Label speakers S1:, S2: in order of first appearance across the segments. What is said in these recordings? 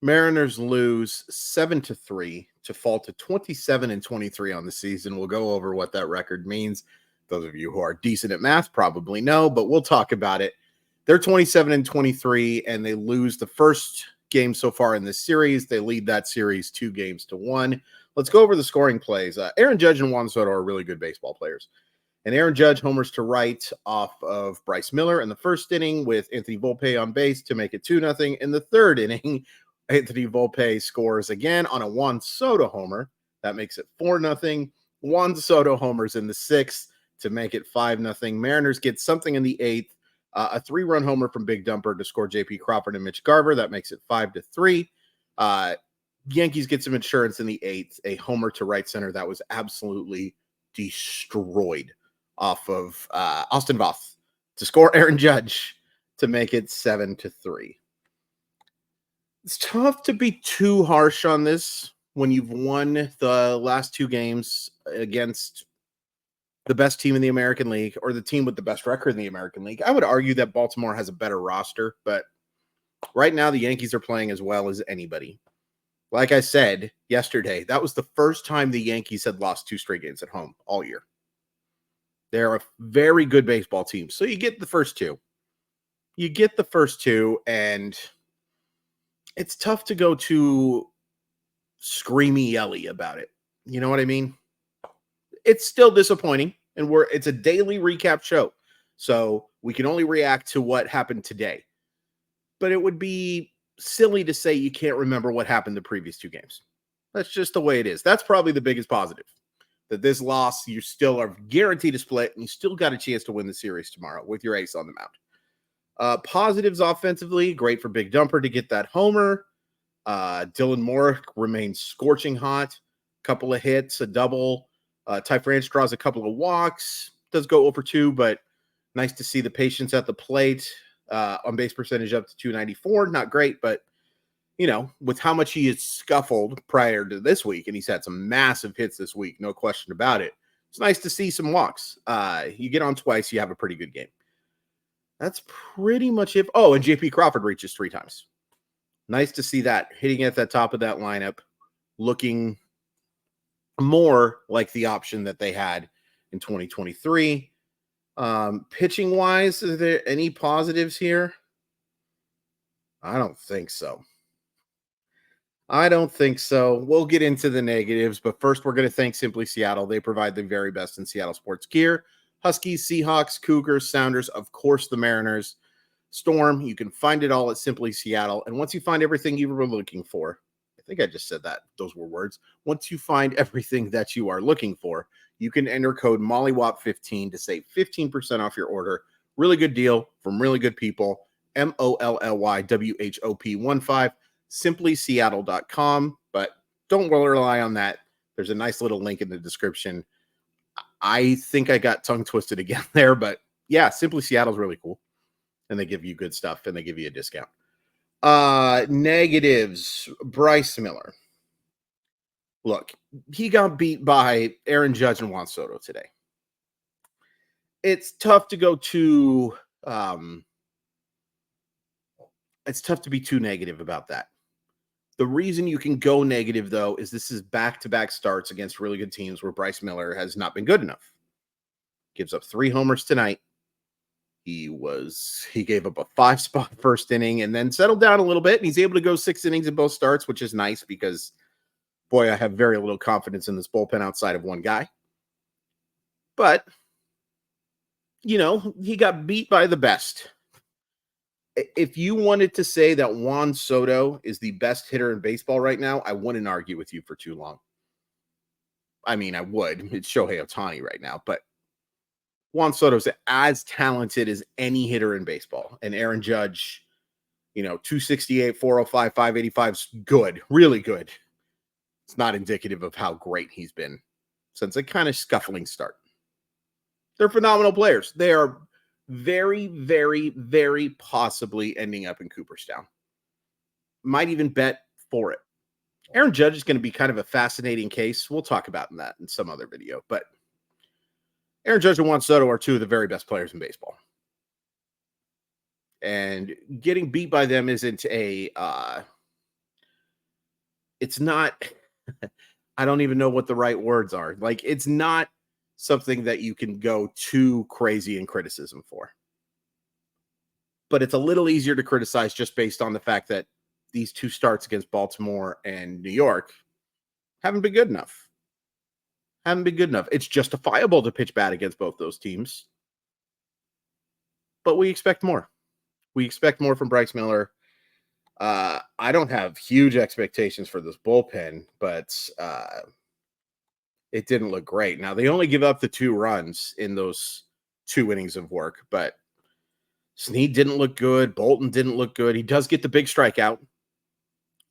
S1: Mariners lose 7-3 to fall to 27-23 on the season. We'll go over what that record means. Those of you who are decent at math probably know, but we'll talk about it. They're 27-23, and they lose the first game so far in this series. They lead that series 2-1. Let's go over the scoring plays. Aaron Judge and Juan Soto are really good baseball players. And Aaron Judge homers to right off of Bryce Miller in the first inning with Anthony Volpe on base to make it 2-0. In the third inning, Anthony Volpe scores again on a Juan Soto homer. That makes it 4-0. Juan Soto homers in the sixth to make it 5-0. Mariners get something in the eighth. A 3-run homer from Big Dumper to score J.P. Crawford and Mitch Garver. That makes it 5-3. Yankees get some insurance in the eighth. A homer to right center that was absolutely destroyed off of Austin Voth to score Aaron Judge to make it 7-3. It's tough to be too harsh on this when you've won the last two games against the best team in the American League or the team with the best record in the American League. I would argue that Baltimore has a better roster, but right now the Yankees are playing as well as anybody. Like I said yesterday, that was the first time the Yankees had lost 2 straight games at home all year. They're a very good baseball team. So you get the first two. And it's tough to go too screamy yelly about it. You know what I mean? It's still disappointing, and it's a daily recap show. So we can only react to what happened today. But it would be silly to say you can't remember what happened the previous 2 games. That's just the way it is. That's probably the biggest positive. That this loss, you still are guaranteed to split, and you still got a chance to win the series tomorrow with your ace on the mound. Positives offensively, great for Big Dumper to get that homer. Dylan Moore remains scorching hot. Couple of hits, a double. Ty France draws a couple of walks. Does go over 2, but nice to see the patience at the plate. On base percentage up to 294. Not great, but you know, with how much he has scuffled prior to this week, and he's had some massive hits this week, no question about it. It's nice to see some walks. You get on twice, you have a pretty good game. That's pretty much it. Oh, and J.P. Crawford reaches 3 times. Nice to see that, hitting at the top of that lineup, looking more like the option that they had in 2023. Pitching wise, is there any positives here? I don't think so. We'll get into the negatives, but first we're going to thank Simply Seattle. They provide the very best in Seattle sports gear. Huskies, Seahawks, Cougars, Sounders, of course the Mariners, Storm. You can find it all at Simply Seattle. And once you find everything you were looking for, I think I just said that. Those were words. Once you find everything that you are looking for, you can enter code MOLLYWOP15 to save 15% off your order. Really good deal from really good people. MOLLYWHOP15, simplyseattle.com. But don't rely on that. There's a nice little link in the description. I think I got tongue twisted again there, but yeah, Simply Seattle's really cool. And they give you good stuff and they give you a discount. Negatives, Bryce Miller. Look, he got beat by Aaron Judge and Juan Soto today. It's tough to go too it's tough to be too negative about that. The reason you can go negative, though, is this is back-to-back starts against really good teams where Bryce Miller has not been good enough. Gives up 3 homers tonight. He gave up a 5-spot first inning and then settled down a little bit, and he's able to go 6 innings in both starts, which is nice because, boy, I have very little confidence in this bullpen outside of one guy. But, you know, he got beat by the best. If you wanted to say that Juan Soto is the best hitter in baseball right now, I wouldn't argue with you for too long. I mean, I would. It's Shohei Ohtani right now, but Juan Soto's as talented as any hitter in baseball. And Aaron Judge, you know, 268, 405, 585 is good, really good. It's not indicative of how great he's been since a kind of scuffling start. They're phenomenal players. They are very, very, very possibly ending up in Cooperstown. Might even bet for it. Aaron Judge is going to be kind of a fascinating case. We'll talk about that in some other video. But Aaron Judge and Juan Soto are 2 of the very best players in baseball. And getting beat by them isn't a it's not, I don't even know what the right words are. Like, it's not something that you can go too crazy in criticism for. But it's a little easier to criticize just based on the fact that these two starts against Baltimore and New York haven't been good enough. Haven't been good enough. It's justifiable to pitch bad against both those teams, but we expect more. We expect more from Bryce Miller. I don't have huge expectations for this bullpen, but it didn't look great. Now, they only give up the 2 runs in those 2 innings of work, but Snead didn't look good. Bolton didn't look good. He does get the big strikeout,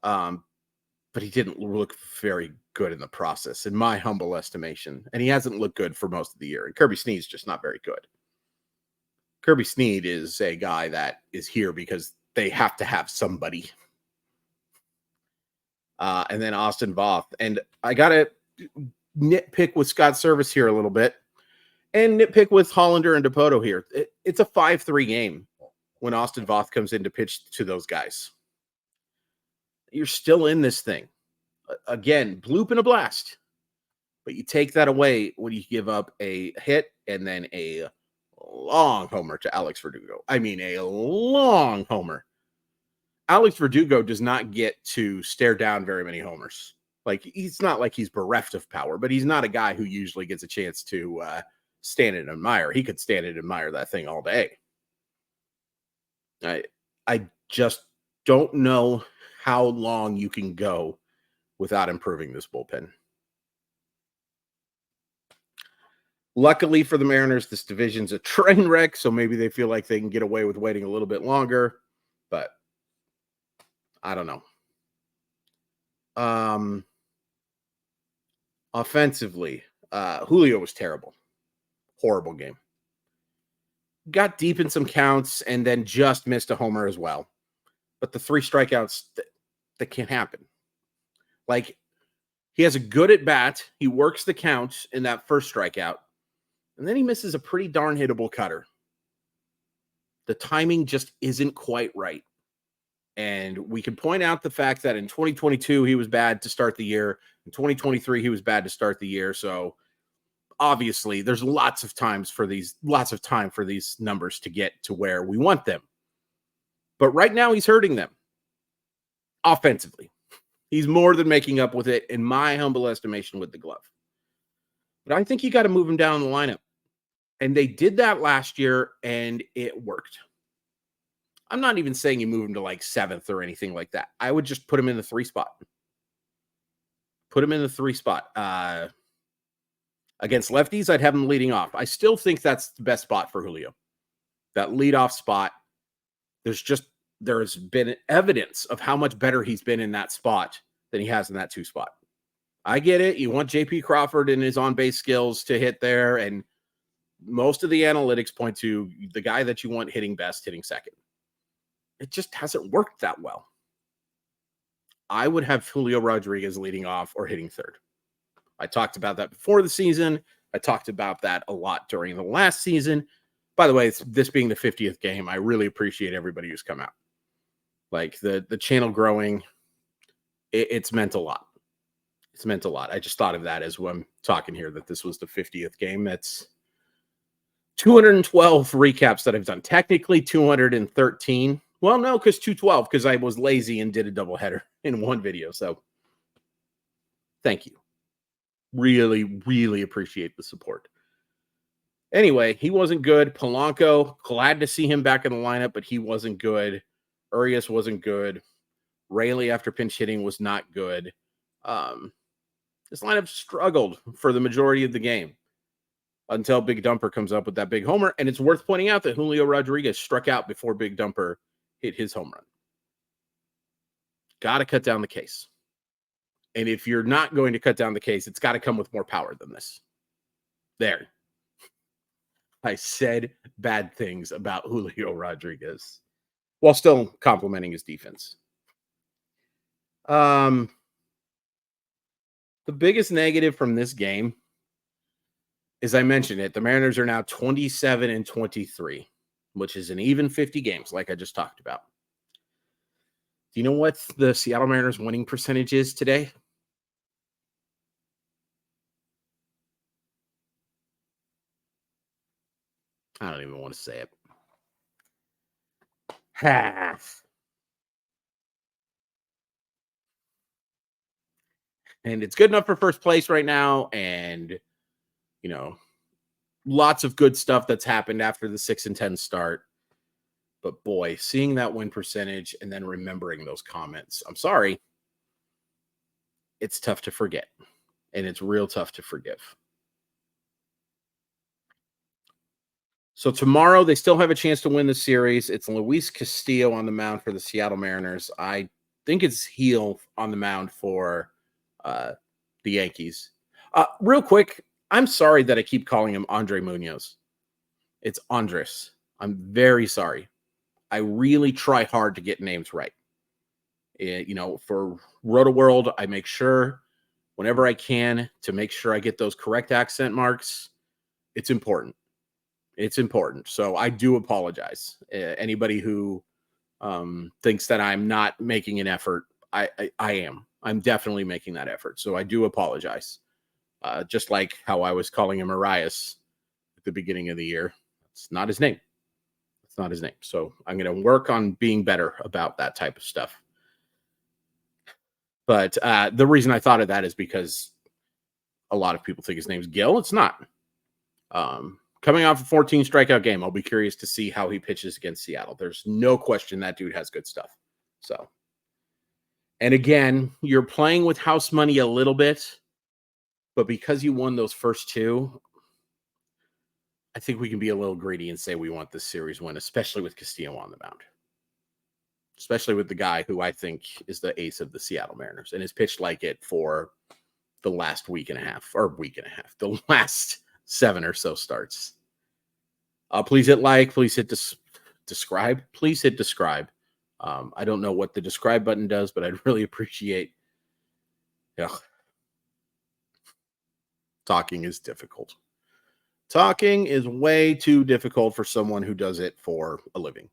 S1: but he didn't look very good in the process, in my humble estimation. And he hasn't looked good for most of the year. And Kirby Snead's just not very good. Kirby Snead is a guy that is here because they have to have somebody. And then Austin Voth. And I got to nitpick with Scott Service here a little bit and nitpick with Hollander and DePoto here. It's a 5-3 game when Austin Voth comes in to pitch to those guys. You're still in this thing. Again, bloop and a blast. But you take that away when you give up a hit and then a long homer to Alex Verdugo. I mean, a long homer. Alex Verdugo does not get to stare down very many homers. Like, he's not like he's bereft of power, but he's not a guy who usually gets a chance to stand and admire. He could stand and admire that thing all day. I just don't know how long you can go without improving this bullpen. Luckily for the Mariners, this division's a train wreck, so maybe they feel like they can get away with waiting a little bit longer, but I don't know. Offensively, Julio was terrible. Horrible game. Got deep in some counts and then just missed a homer as well. But the 3 strikeouts, that can't happen. Like, he has a good at bat. He works the count in that first strikeout. And then he misses a pretty darn hittable cutter. The timing just isn't quite right. And we can point out the fact that in 2022, he was bad to start the year. In 2023, he was bad to start the year. So obviously, there's lots of time for these numbers to get to where we want them. But right now, he's hurting them offensively. He's more than making up with it, in my humble estimation, with the glove. But I think you got to move him down the lineup. And they did that last year, and it worked. I'm not even saying you move him to like 7th or anything like that. I would just put him in the 3 spot. Put him in the 3 spot. Against lefties, I'd have him leading off. I still think that's the best spot for Julio. That leadoff spot. There's been evidence of how much better he's been in that spot than he has in that 2 spot. I get it. You want JP Crawford and his on-base skills to hit there, and most of the analytics point to the guy that you want hitting best, hitting second. It just hasn't worked that well. I would have Julio Rodriguez leading off or hitting 3rd. I talked about that before the season. I talked about that a lot during the last season. By the way, this being the 50th game, I really appreciate everybody who's come out. Like, the channel growing, it's meant a lot. It's meant a lot. I just thought of that as when I'm talking here, that this was the 50th game. That's 212 recaps that I've done. Technically 213. Well, no, because 212, because I was lazy and did a doubleheader in one video. So thank you. Really, really appreciate the support. Anyway, he wasn't good. Polanco, glad to see him back in the lineup, but he wasn't good. Urias wasn't good. Rayleigh, after pinch hitting, was not good. This lineup struggled for the majority of the game until Big Dumper comes up with that big homer. And it's worth pointing out that Julio Rodriguez struck out before Big Dumper hit his home run. Got to cut down the case. And if you're not going to cut down the case, it's got to come with more power than this. There. I said bad things about Julio Rodriguez while still complimenting his defense. The biggest negative from this game, as I mentioned it, the Mariners are now 27-23, which is an even 50 games, like I just talked about. Do you know what the Seattle Mariners winning percentage is today? I don't even want to say it. Half. And it's good enough for first place right now. And, you know, lots of good stuff that's happened after the 6-10 start. But boy, seeing that win percentage and then remembering those comments, I'm sorry, it's tough to forget. And it's real tough to forgive. So tomorrow they still have a chance to win the series. It's Luis Castillo on the mound for the Seattle Mariners. I think it's Heel on the mound for uh, the Yankees. Real quick, I'm sorry that I keep calling him Andre Munoz. It's Andres. I'm very sorry. I really try hard to get names right. For Roto World, I make sure whenever I can to make sure I get those correct accent marks. It's important. It's important. So I do apologize. Anybody who thinks that I'm not making an effort, I am. I'm definitely making that effort. So I do apologize. Just like how I was calling him Arias at the beginning of the year. It's not his name. It's not his name. So I'm going to work on being better about that type of stuff. But the reason I thought of that is because a lot of people think his name's Gil. It's not. Coming off a 14 strikeout game, I'll be curious to see how he pitches against Seattle. There's no question that dude has good stuff. So, and again, you're playing with house money a little bit, but because you won those first two, I think we can be a little greedy and say we want this series win, especially with Castillo on the mound, especially with the guy who I think is the ace of the Seattle Mariners and has pitched like it for the last week and a half, the last 7 or so starts. Please hit like, please hit describe, please hit describe. I don't know what the describe button does, but I'd really appreciate. Talking is difficult. Talking is way too difficult for someone who does it for a living.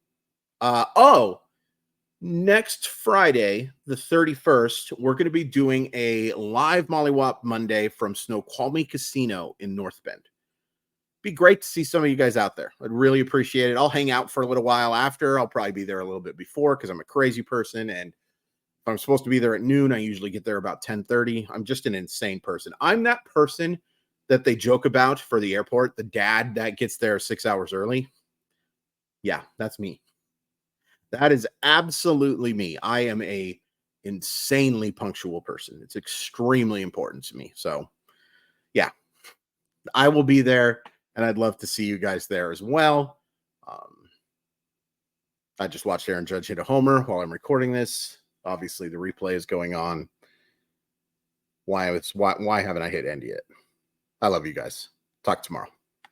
S1: Next Friday, the 31st, we're going to be doing a live Mollywop Monday from Snoqualmie Casino in North Bend. Be great to see some of you guys out there. I'd really appreciate it. I'll hang out for a little while after. I'll probably be there a little bit before because I'm a crazy person. And if I'm supposed to be there at noon, I usually get there about 10:30. I'm just an insane person. I'm that person that they joke about for the airport, the dad that gets there 6 hours early. Yeah, that's me. That is absolutely me. I am a insanely punctual person. It's extremely important to me. So, yeah, I will be there, and I'd love to see you guys there as well. I just watched Aaron Judge hit a homer while I'm recording this. Obviously, the replay is going on. Why haven't I hit end yet? I love you guys. Talk tomorrow.